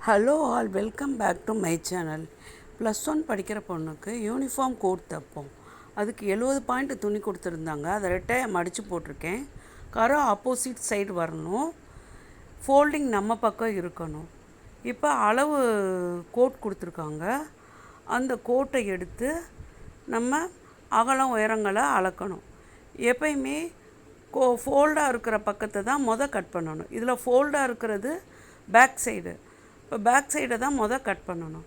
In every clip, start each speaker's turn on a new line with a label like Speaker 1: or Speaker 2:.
Speaker 1: Hello all, welcome back to my channel. +1 படிக்கிற பொண்ணுக்கு uniform code தைப்போம். அதுக்கு 70 பாயிண்ட் துணி கொடுத்துருந்தாங்க. அதை ரெட்டையாக மடித்து போட்டிருக்கேன். கரை ஆப்போசிட் சைடு வரணும். ஃபோல்டிங் நம்ம பக்கம் இருக்கணும். இப்போ அளவு கோட் கொடுத்துருக்காங்க. அந்த கோட்டை எடுத்து நம்ம அகலம் உயரங்களை அளக்கணும். எப்பயுமே ஃபோல்டாக இருக்கிற பக்கத்தை தான் கட் பண்ணணும். இதில் ஃபோல்டாக இருக்கிறது பேக் சைடு. இப்போ பேக் சைடை தான் கட் பண்ணணும்.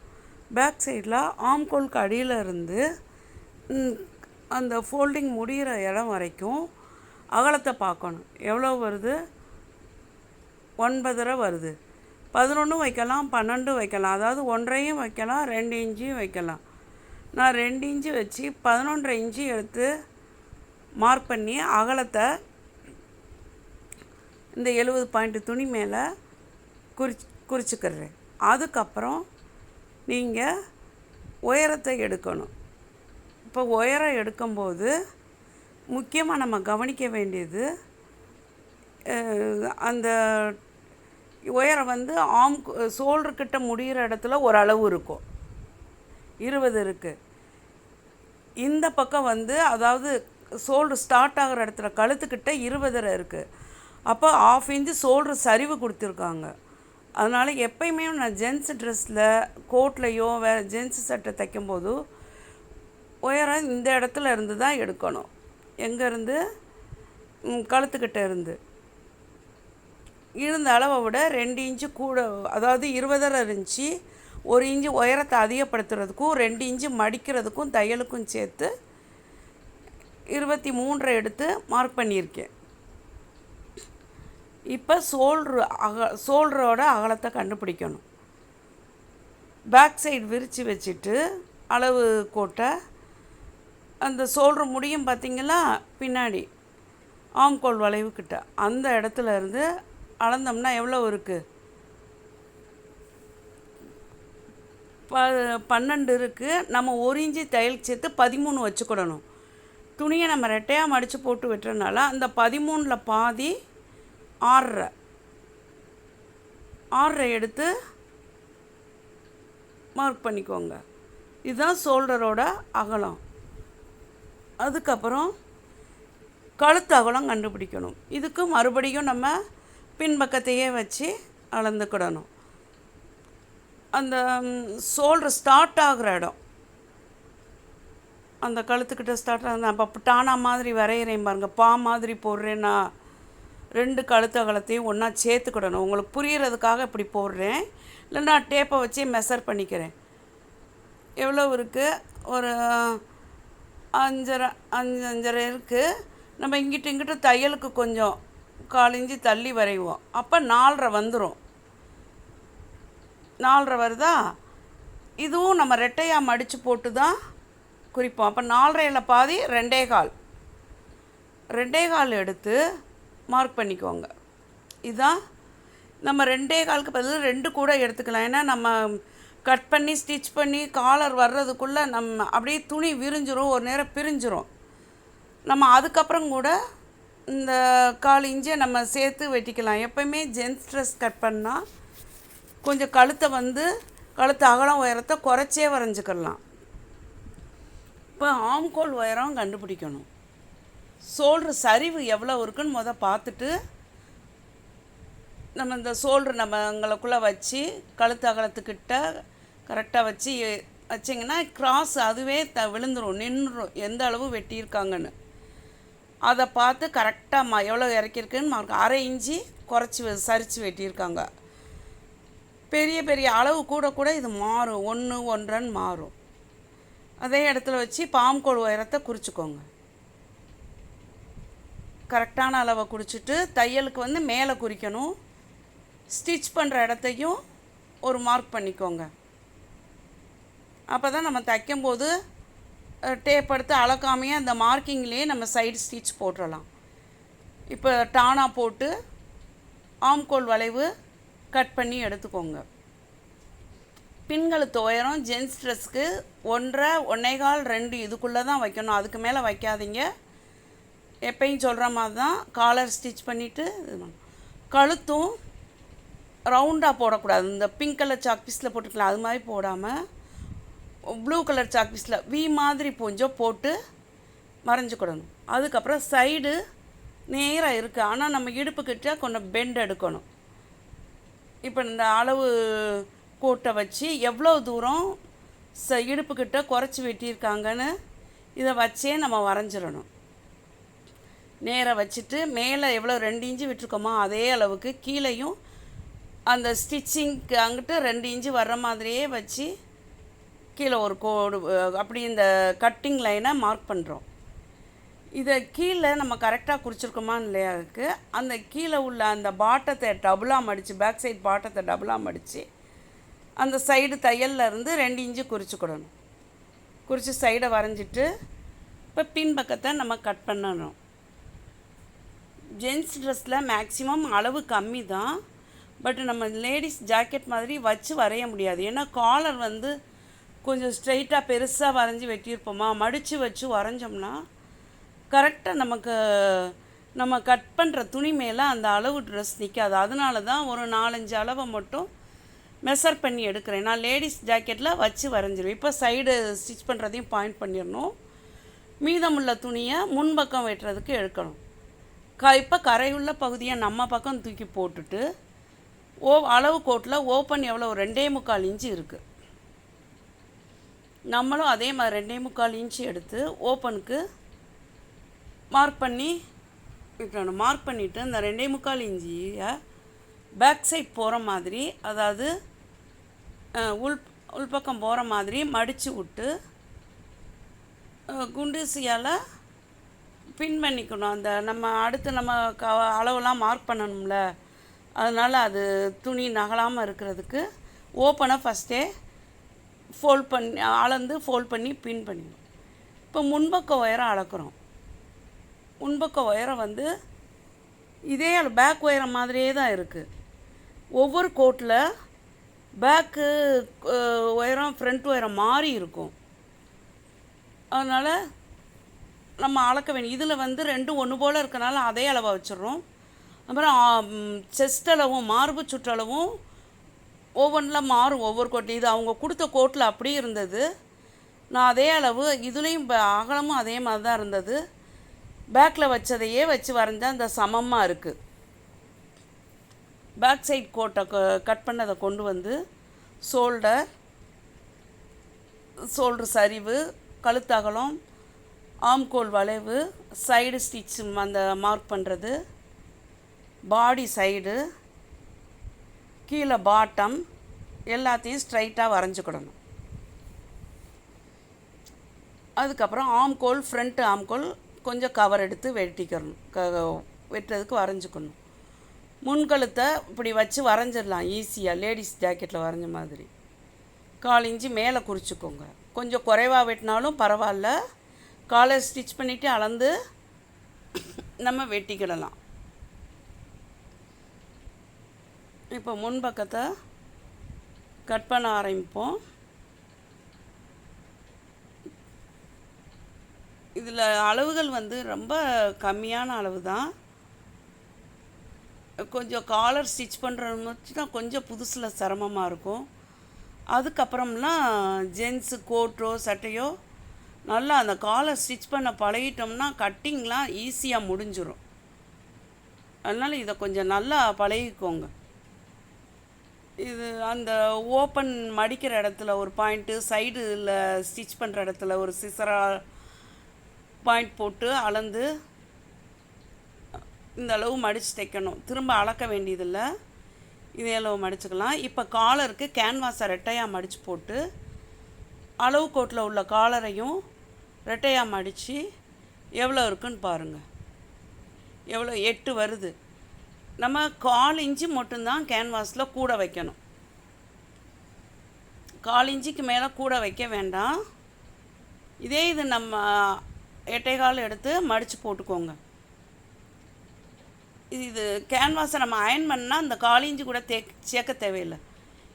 Speaker 1: பேக் சைடில் ஆம்கோலுக்கு அடியில் இருந்து அந்த ஃபோல்டிங் முடிகிற இடம் வரைக்கும் அகலத்தை பார்க்கணும். எவ்வளோ வருது? 9.5 வருது. 11 வைக்கலாம், 12 வைக்கலாம். அதாவது 1.5 வைக்கலாம், 2 இன்ச்சும் வைக்கலாம். நான் 2 இன்ச்சு வச்சு 11.5 இன்ச்சு எடுத்து மார்க் பண்ணி அகலத்தை இந்த 70 பாயிண்ட் துணி மேலே குறிச்சிக்கிறேன். அதுக்கப்புறம் நீங்கள் உயரத்தை எடுக்கணும். இப்போ உயரம் எடுக்கும்போது முக்கியமாக நம்ம கவனிக்க வேண்டியது, அந்த உயரம் ஷோல்டர்கிட்ட முடிகிற இடத்துல ஒரு அளவு இருக்கும், 20 இருக்குது. இந்த பக்கம் அதாவது ஷோல்டர் ஸ்டார்ட் ஆகிற இடத்துல கழுத்துக்கிட்ட 20 இருக்குது. அப்போ 1/2 இன்ச்சு ஷோல்டர் சரிவு கொடுத்துருக்காங்க. அதனால் எப்பயுமே நான் ஜென்ஸ் ட்ரெஸ்ஸில் கோட்லேயோ வேறு ஜென்ஸ் சட்டை தைக்கும்போது உயரம் இந்த இடத்துல இருந்து தான் எடுக்கணும். எங்கேருந்து? கழுத்துக்கிட்ட இருந்து. இருந்த அளவை விட 2 இன்ச்சு கூட, அதாவது 20 இருந்துச்சு. 1 இன்ச்சு உயரத்தை அதிகப்படுத்துறதுக்கும் 2 இன்ச்சு மடிக்கிறதுக்கும் தையலுக்கும் சேர்த்து 23 எடுத்து மார்க் பண்ணியிருக்கேன். இப்போ ஷோல்டரோட அகலத்தை கண்டுபிடிக்கணும். பேக் சைடு விரித்து வச்சுட்டு அளவு கோட்டை அந்த ஷோல்டர் முடியும் பார்த்திங்களா, பின்னாடி ஆம்கோல் வளைவுக்கிட்ட அந்த இடத்துல இருந்து அளந்தோம்னா எவ்வளோ இருக்குது? 12 இருக்குது. நம்ம 1 இன்ச்சு தையல் சேர்த்து 13 வச்சுக்கிடணும். துணியை நம்ம ரெட்டையாக மடித்து போட்டு விட்டுறதுனால அந்த 13ல் பாதி 6.5 எடுத்து மார்க் பண்ணிக்கோங்க. இதுதான் ஷோல்டரோட அகலம். அதுக்கப்புறம் கழுத்து அகலம் கண்டுபிடிக்கணும். இதுக்கு மறுபடியும் நம்ம பின்பக்கத்தையே வச்சு அளந்துக்கிடணும். அந்த ஷோல்டர் ஸ்டார்ட் ஆகிற இடம், அந்த கழுத்துக்கிட்ட ஸ்டார்ட் ஆகுது. நான் இப்போ டானா மாதிரி வரைகிறேன் பாருங்கள், பா மாதிரி போடுறேன்னா 2 கழுத்து அகலத்தையும் ஒன்றா சேர்த்துக்கிடணும். உங்களுக்கு புரிகிறதுக்காக இப்படி போடுறேன். இல்லை நான் டேப்பை வச்சு மெஷர் பண்ணிக்கிறேன். எவ்வளோ இருக்குது? ஒரு 5.5 இருக்குது. நம்ம இங்கிட்டு தையலுக்கு கொஞ்சம் 1/4 இன்ச்சு தள்ளி வரைவோம். அப்போ 4.5 வந்துடும். 4.5 வருதா? இதுவும் நம்ம ரெட்டையாக மடித்து போட்டு தான் குறிப்போம். அப்போ 4.5ல் பாதி 2.25 எடுத்து மார்க் பண்ணிக்கோங்க. இதுதான் நம்ம 2.25க்கு பதில் 2 கூட எடுத்துக்கலாம். ஏன்னா நம்ம கட் பண்ணி ஸ்டிச் பண்ணி காலர் வர்றதுக்குள்ளே நம்ம அப்படியே துணி விரிஞ்சிரும், ஒரு நேரம் பிரிஞ்சிரும். நம்ம அதுக்கப்புறம் கூட இந்த 1/4 இன்ச்சை நம்ம சேர்த்து வெட்டிக்கலாம். எப்போயுமே ஜென்ஸ் ட்ரெஸ் கட் பண்ணால் கொஞ்சம் கழுத்து அகலம் உயரத்தை குறைச்சே வரைஞ்சிக்கலாம். இப்போ ஆம்கோல் உயரம் கண்டுபிடிக்கணும். ஷோல்டர் சரிவு எவ்வளோ இருக்குன்னு பார்த்துட்டு நம்ம இந்த ஷோல்டர் நம்ம எங்களுக்குள்ளே வச்சு கழுத்து அகலத்துக்கிட்ட கரெக்டாக வச்சிங்கன்னா கிராஸ் அதுவே விழுந்துடும், நின்றுடும் எந்த அளவு வெட்டியிருக்காங்கன்னு. அதை பார்த்து கரெக்டாக எவ்வளோ இறக்கியிருக்குன்னு 1/2 இன்ச்சு சரித்து வெட்டியிருக்காங்க. பெரிய பெரிய அளவு கூட இது மாறும், 1, 1.5 மாறும். அதே இடத்துல வச்சு ஆம்கோல் உயரத்தை குறிச்சிக்கோங்க. கரெக்டான அளவை குறிச்சிட்டு தையலுக்கு மேலே குறிக்கணும். ஸ்டிச் பண்ணுற இடத்தையும் ஒரு மார்க் பண்ணிக்கோங்க. அப்போ தான் நம்ம தைக்கும்போது டேப் எடுத்து அளக்காமையே அந்த மார்க்கிங்லேயே நம்ம சைடு ஸ்டிச் போட்டுடலாம். இப்போ டானா போட்டு ஆம்கோல் வளைவு கட் பண்ணி எடுத்துக்கோங்க. பின்கழுத்து உயரம் ஜென்ஸ் ட்ரெஸ்க்கு 1.5, 1.25, 2 இதுக்குள்ளே தான் வைக்கணும். அதுக்கு மேலே வைக்காதீங்க. எப்பயும் சொல்கிற மாதிரி தான் காலர் ஸ்டிச் பண்ணிவிட்டு கழுத்தும் ரவுண்டாக போடக்கூடாது. இந்த பிங்க் கலர் சாக் பீஸில் போட்டுக்கலாம், அது மாதிரி போடாமல் ப்ளூ கலர் சாக் பீஸில் வி மாதிரி கொஞ்சம் போட்டு வரைஞ்சிக்கிடணும். அதுக்கப்புறம் சைடு நேராக இருக்குது, ஆனால் நம்ம இடுப்புக்கிட்ட கொஞ்சம் பெண்ட் எடுக்கணும். இப்போ இந்த அளவு கோட்டை வச்சு எவ்வளோ தூரம் இடுப்புக்கிட்ட குறைச்சி வெட்டியிருக்காங்கன்னு இதை வச்சே நம்ம வரைஞ்சிடணும். நேராக வச்சுட்டு மேலே எவ்வளோ 2 இன்ச்சு விட்டுருக்கோமோ அதே அளவுக்கு கீழேயும் அந்த ஸ்டிச்சிங்க்கு அங்கிட்டு 2 இன்ச்சு வர்ற மாதிரியே வச்சு கீழே ஒரு கோடு அப்படி இந்த கட்டிங் லைனை மார்க் பண்ணுறோம். இதை கீழே நம்ம கரெக்டாக குறிச்சிருக்கோமான்னு இல்லையா இருக்குது. அந்த கீழே உள்ள அந்த பாட்டத்தை டபுளாக மடித்து, பேக் சைடு பாட்டத்தை டபுளாக மடித்து அந்த சைடு தையலில் இருந்து 2 இன்ச்சு குறிச்சிக்கிடணும். குறித்து சைடை வரைஞ்சிட்டு இப்போ பின்பக்கத்தை நம்ம கட் பண்ணணும். ஜென்ஸ் ட்ரெஸ்ஸில் மேக்ஸிமம் அளவு கம்மி தான், பட் நம்ம லேடிஸ் ஜாக்கெட் மாதிரி வச்சு வரைய முடியாது. ஏன்னா காலர் வந்து கொஞ்சம் ஸ்ட்ரைட்டாக பெருசாக வரைஞ்சி வெட்டியிருப்போமா, மடித்து வச்சு வரைஞ்சோம்னா கரெக்டாக நமக்கு நம்ம கட் பண்ணுற துணி மேலே அந்த அளவு ட்ரெஸ் நிற்காது. அதனால தான் ஒரு 4-5 அளவை மட்டும் மெஷர் பண்ணி எடுக்கிறேன். நான் லேடிஸ் ஜாக்கெட்டில் வச்சு வரைஞ்சிருவேன். இப்போ சைடு ஸ்டிச் பண்ணுறதையும் பாயிண்ட் பண்ணிடணும். மீதமுள்ள துணியை முன்பக்கம் வெட்டுறதுக்கு எடுக்கணும். இப்போ கரையுள்ள பகுதியை நம்ம பக்கம் தூக்கி போட்டுட்டு அளவு கோட்டில் ஓப்பன் எவ்வளோ 2.25 இன்ச்சு இருக்குது. நம்மளும் அதே மாதிரி 2.25 இன்ச்சு எடுத்து ஓப்பனுக்கு மார்க் பண்ணி விட்டணும். மார்க் பண்ணிவிட்டு இந்த 2.25 இன்ச்சியை பேக் சைட் போகிற மாதிரி, அதாவது உள்பக்கம் போகிற மாதிரி மடித்து விட்டு குண்டூசியால் பின் பண்ணிக்கணும். அந்த நம்ம அடுத்து நம்ம அளவெல்லாம் மார்க் பண்ணணும்ல, அதனால் அது துணி நகலாமல் இருக்கிறதுக்கு ஓப்பனை ஃபஸ்ட்டே ஃபோல்ட் பண்ணி அளந்து ஃபோல்ட் பண்ணி பின் பண்ணிடணும். இப்போ முன்பக்க உயரம் அளக்குறோம். முன்பக்க உயரம் வந்து இதே பேக் உயரம் மாதிரியே தான் இருக்குது. ஒவ்வொரு கோட்டில் பேக்கு உயரம் ஃப்ரண்ட் உயரம் மாறி இருக்கும். அதனால் நம்ம அளக்க வேண்டிய இதில் வந்து 2 ஒன்று போல் இருக்கனால அதே அளவாக வச்சிடுறோம். அப்புறம் செஸ்ட் அளவும் மார்பு சுற்றளவும் ஒவ்வொன்றில் மாறும் ஒவ்வொரு கோட்டில். இது அவங்க கொடுத்த கோட்டில் அப்படியே இருந்தது. நான் அதே அளவு இதுலேயும் அகலமும் அதே மாதிரி தான் இருந்தது. பேக்கில் வச்சதையே வச்சு வரைஞ்சால் அந்த சமமாக இருக்குது. பேக் சைட் கோட்டை கட் பண்ணதை கொண்டு வந்து ஷோல்டர் சரிவு, கழுத்தகலம், ஆம்கோல் வளைவு, சைடு ஸ்டிச் அந்த மார்க் பண்ணுறது, பாடி சைடு, கீழே பாட்டம் எல்லாத்தையும் ஸ்ட்ரைட்டாக வரைஞ்சிக்கிடணும். அதுக்கப்புறம் ஆம்கோல், ஃப்ரண்ட்டு ஆம்கோல் கொஞ்சம் கவர் எடுத்து வெட்டுறதுக்கு வரைஞ்சிக்கணும். முன்கழுத்தை இப்படி வச்சு வரைஞ்சிடலாம் ஈஸியாக, லேடிஸ் ஜாக்கெட்டில் வரைஞ்ச மாதிரி. 1/4 இன்ச்சு மேலே குறிச்சிக்கோங்க. கொஞ்சம் குறைவாக வெட்டினாலும் பரவாயில்ல, காலர் ஸ்டிச் பண்ணிவிட்டு அளந்து நம்ம வெட்டிக்கிடலாம். இப்போ முன்பக்கத்தை கட் பண்ண ஆரம்பிப்போம். இதில் அளவுகள் வந்து ரொம்ப கம்மியான அளவு தான். கொஞ்சம் காலர் ஸ்டிச் பண்ணுறது தான் கொஞ்சம் புதுசில் சிரமமாக இருக்கும். அதுக்கப்புறம்லாம் ஜென்ஸு கோட்டோ சட்டையோ நல்லா அந்த காலர் ஸ்டிச் பண்ண பழகிட்டோம்னா கட்டிங்லாம் ஈஸியாக முடிஞ்சிடும். அதனால் இதை கொஞ்சம் நல்லா பழகிக்கோங்க. இது அந்த ஓப்பன் மடிக்கிற இடத்துல ஒரு பாயிண்ட்டு, சைடில் ஸ்டிச் பண்ணுற இடத்துல ஒரு சிசரா பாயிண்ட் போட்டு அளந்து இந்த அளவு மடித்து தைக்கணும். திரும்ப அளக்க வேண்டியதில்லை, இதே அளவு மடிச்சுக்கலாம். இப்போ காலருக்கு கேன்வாஸை ரெட்டையாக மடித்து போட்டு அளவு கோட்டில் உள்ள காலரையும் ரெட்டையாக மடித்து எவ்வளோ இருக்குன்னு பாருங்கள். எவ்வளோ 8 வருது. நம்ம 1/4 இன்ச்சு மட்டும்தான் கேன்வாஸில் கூட வைக்கணும். 1/4 இன்ச்சுக்கு மேலே கூட வைக்க வேண்டாம். இதே இது நம்ம 8.25 எடுத்து மடித்து போட்டுக்கோங்க. இது கேன்வாஸை நம்ம அயன் பண்ணால் அந்த 1/4 இன்ச்சு கூட சேர்க்க தேவையில்லை.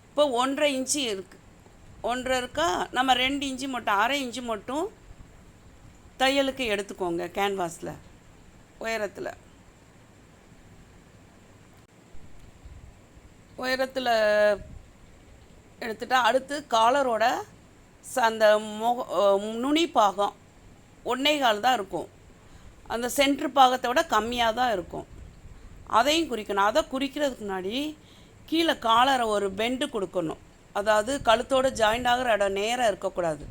Speaker 1: இப்போ 1.5 இன்ச்சு இருக்குது, 1.5 இருக்கா, நம்ம 2 இன்ச்சு மட்டும் 1/2 இன்ச்சு மட்டும் தையலுக்கு எடுத்துக்கோங்க. கேன்வாஸில் உயரத்தில் உயரத்தில் எடுத்துட்டா அடுத்து காலரோட அந்த நுனி பாகம் 1.25 தான் இருக்கும். அந்த சென்ட்ரு பாகத்தை விட கம்மியாக தான் இருக்கும். அதையும் குறிக்கணும். அதை குறிக்கிறதுக்கு முன்னாடி கீழே காலரை ஒரு பெண்டு கொடுக்கணும். அதாவது கழுத்தோடு ஜாயிண்ட் ஆகிற இடம் நேராக இருக்கக்கூடாது.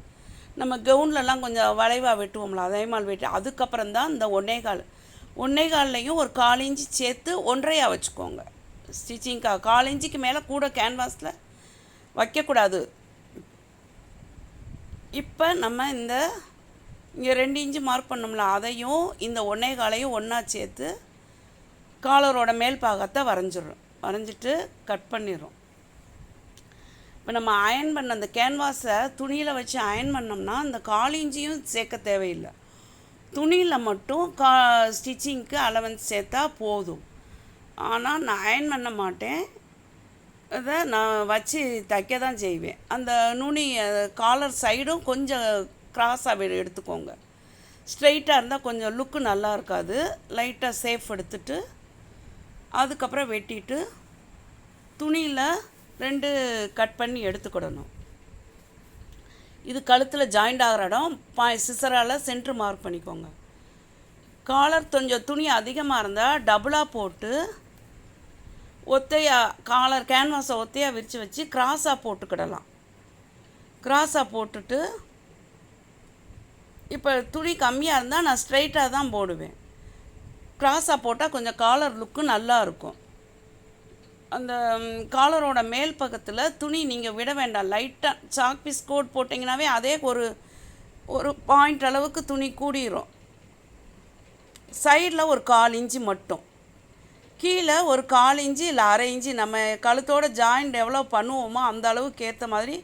Speaker 1: நம்ம கவுன்லலாம் கொஞ்சம் வளைவாக வெட்டுவோம்ல, அதே மாதிரி வெட்டி அதுக்கப்புறம் தான் இந்த 1.25 ஒரு 1/4 இன்ச்சு சேர்த்து 1.5 வச்சுக்கோங்க. ஸ்டிச்சிங்காக 1/4 இன்ச்சுக்கு மேலே கூட கேன்வாஸில் வைக்கக்கூடாது. இப்போ நம்ம இங்கே 2 இன்ச்சு மார்க் பண்ணோம்ல, அதையும் இந்த 1.25 ஒன்றா சேர்த்து காலரோட மேல் பாகத்தை வரைஞ்சிட்டு கட் பண்ணிடுறோம். இப்போ நம்ம அயன் பண்ண அந்த கேன்வாஸை துணியில் வச்சு அயன் பண்ணோம்னா அந்த 1/4 இன்ச்சையும் சேர்க்க தேவையில்லை. துணியில் மட்டும் ஸ்டிச்சிங்க்கு அலவன்ஸ் சேர்த்தா போதும். ஆனால் நான் அயன் பண்ண மாட்டேன், அதை நான் வச்சு தைக்க தான் செய்வேன். அந்த நுனி காலர் சைடும் கொஞ்சம் க்ராஸாக எடுத்துக்கோங்க. ஸ்ட்ரெயிட்டாக இருந்தால் கொஞ்சம் லுக்கு நல்லா இருக்காது. லைட்டாக சேஃப் எடுத்துட்டு அதுக்கப்புறம் வெட்டிட்டு துணியில் 2 கட் பண்ணி எடுத்துக்கிடணும். இது கழுத்தில் ஜாயிண்ட் ஆகிற இடம் சிசரால் சென்ட்ரு மார்க் பண்ணிக்கோங்க. காலர் கொஞ்சம் துணி அதிகமாக இருந்தால் டபுளாக போட்டு காலர் கேன்வாஸை ஒத்தையாக விரித்து வச்சு கிராஸாக போட்டுக்கிடலாம். கிராஸாக போட்டுட்டு இப்போ துணி கம்மியாக இருந்தால் நான் ஸ்ட்ரைட்டாக தான் போடுவேன். கிராஸாக போட்டால் கொஞ்சம் காலர் லுக்கு நல்லா இருக்கும். அந்த காலரோட மேல் பக்கத்தில் துணி நீங்கள் விட வேண்டாம். லைட்டாக சாக் பீஸ் கோட் போட்டிங்கனாவே அதே ஒரு பாயிண்ட் அளவுக்கு துணி கூடிரும். சைடில் ஒரு 1/4 இன்ச்சு மட்டும், கீழே ஒரு 1/4 இன்ச்சு இல்லை 1/2 இன்ச்சு நம்ம கழுத்தோட ஜாயிண்ட் எவ்வளோ பண்ணுவோமோ அந்த அளவுக்கு ஏற்ற மாதிரி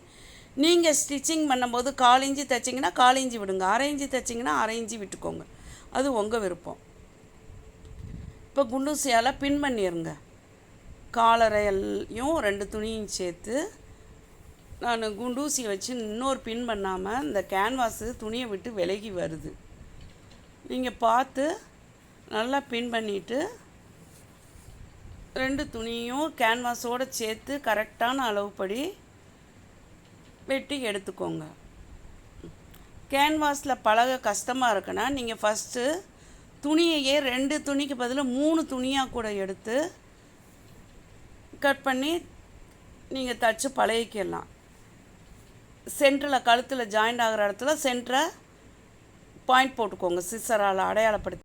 Speaker 1: நீங்கள் ஸ்டிச்சிங் பண்ணும்போது 1/4 இன்ச்சு தைச்சிங்கன்னா 1/4 இன்ச்சு விடுங்க, 1/2 இன்ச்சு தைச்சிங்கன்னா 1/2 இன்ச்சு விட்டுக்கோங்க. அது உங்கள் விருப்பம். இப்போ குண்டூசியால் பின் பண்ணிடுங்க. காலரையும் 2 துணியும் சேர்த்து நான் குண்டூசி வச்சு இன்னொரு பின் பண்ணாமல் இந்த கேன்வாஸு துணியை விட்டு விலகி வருது. நீங்கள் பார்த்து நல்லா பின் பண்ணிவிட்டு 2 துணியும் கேன்வாஸோடு சேர்த்து கரெக்டான அளவுப்படி வெட்டி எடுத்துக்கோங்க. கேன்வாஸில் பழக கஷ்டமாக இருக்குன்னா நீங்கள் ஃபஸ்ட்டு துணியையே 2 துணிக்கு பதிலாக 3 துணியாக கூட எடுத்து கட் பண்ணி நீங்கள் தச்சு பழகிக்கலாம். சென்டரில் கழுத்தில் ஜாயிண்ட் ஆகிற இடத்துல சென்டரை பாயிண்ட் போட்டுக்கோங்க, சிசரால் அடையாளப்படுத்தி.